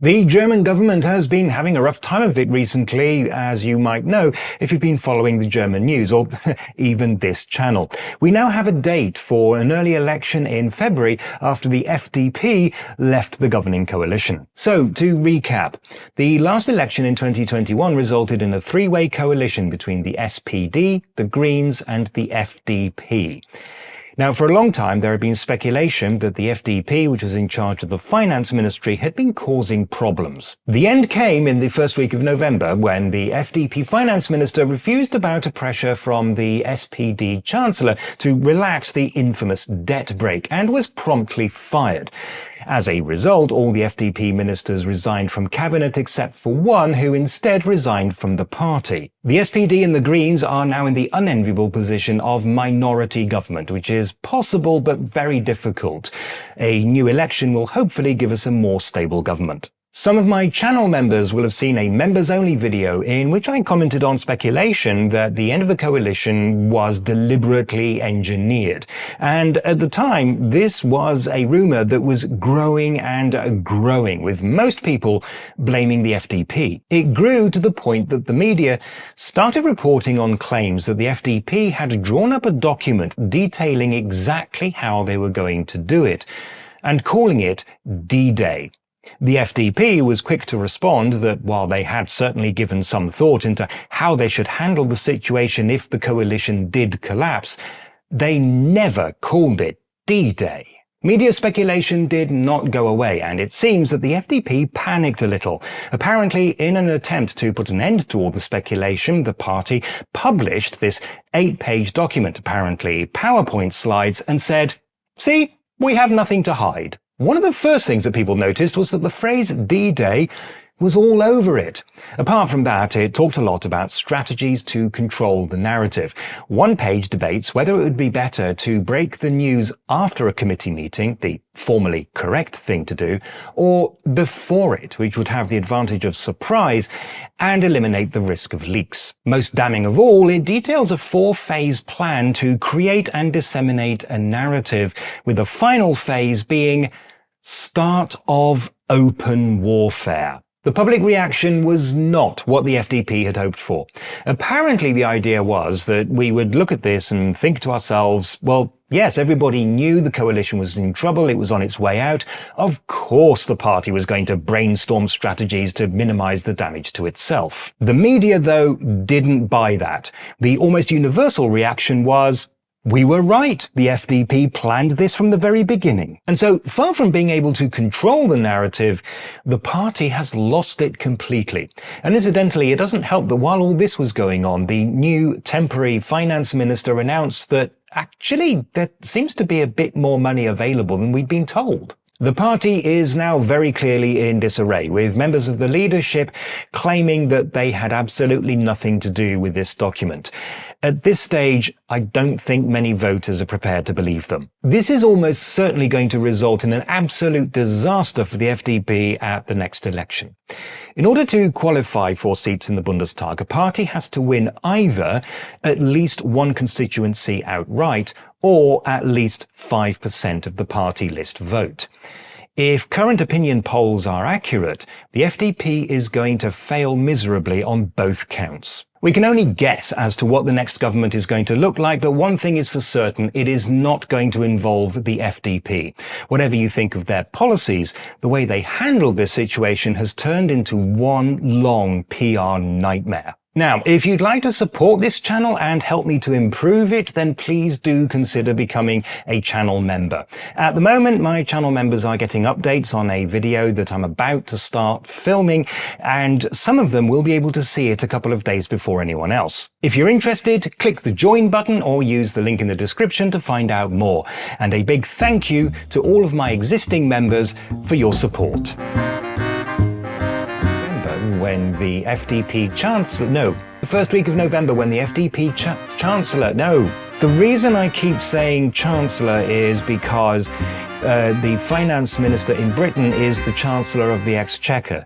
The German government has been having a rough time of it recently, as you might know if you've been following the German news or even this channel. We now have a date for an early election in February after the FDP left the governing coalition. So, to recap, the last election in 2021 resulted in a three-way coalition between the SPD, the Greens and the FDP. Now, for a long time, there had been speculation that the FDP, which was in charge of the finance ministry, had been causing problems. The end came in the first week of November when the FDP finance minister refused to bow to pressure from the SPD chancellor to relax the infamous debt brake and was promptly fired. As a result, all the FDP ministers resigned from cabinet except for one who instead resigned from the party. The SPD and the Greens are now in the unenviable position of minority government, which is possible but very difficult. A new election will hopefully give us a more stable government. Some of my channel members will have seen a members-only video in which I commented on speculation that the end of the coalition was deliberately engineered. And at the time, this was a rumour that was growing and growing, with most people blaming the FDP. It grew to the point that the media started reporting on claims that the FDP had drawn up a document detailing exactly how they were going to do it, and calling it D-Day. The FDP was quick to respond that while they had certainly given some thought into how they should handle the situation if the coalition did collapse, they never called it D-Day. Media speculation did not go away, and it seems that the FDP panicked a little. Apparently, in an attempt to put an end to all the speculation, the party published this 8-page document, apparently PowerPoint slides, and said, "See, we have nothing to hide." One of the first things that people noticed was that the phrase D-Day was all over it. Apart from that, it talked a lot about strategies to control the narrative. One page debates whether it would be better to break the news after a committee meeting, the formally correct thing to do, or before it, which would have the advantage of surprise and eliminate the risk of leaks. Most damning of all, it details a 4-phase plan to create and disseminate a narrative, with the final phase being start of open warfare. The public reaction was not what the FDP had hoped for. Apparently the idea was that we would look at this and think to ourselves, well, yes, everybody knew the coalition was in trouble, it was on its way out. Of course the party was going to brainstorm strategies to minimize the damage to itself. The media, though, didn't buy that. The almost universal reaction was, we were right. The FDP planned this from the very beginning. And so, far from being able to control the narrative, the party has lost it completely. And incidentally, it doesn't help that while all this was going on, the new temporary finance minister announced that actually there seems to be a bit more money available than we'd been told. The party is now very clearly in disarray, with members of the leadership claiming that they had absolutely nothing to do with this document. At this stage, I don't think many voters are prepared to believe them. This is almost certainly going to result in an absolute disaster for the FDP at the next election. In order to qualify for seats in the Bundestag, a party has to win either at least one constituency outright, or at least 5% of the party list vote. If current opinion polls are accurate, the FDP is going to fail miserably on both counts. We can only guess as to what the next government is going to look like, but one thing is for certain, it is not going to involve the FDP. Whatever you think of their policies, the way they handled this situation has turned into one long PR nightmare. Now, if you'd like to support this channel and help me to improve it, then please do consider becoming a channel member. At the moment, my channel members are getting updates on a video that I'm about to start filming, and some of them will be able to see it a couple of days before anyone else. If you're interested, click the join button or use the link in the description to find out more. And a big thank you to all of my existing members for your support. When the FDP Chancellor, the first week of November when the FDP Chancellor, the reason I keep saying Chancellor is because the finance minister in Britain is the Chancellor of the Exchequer.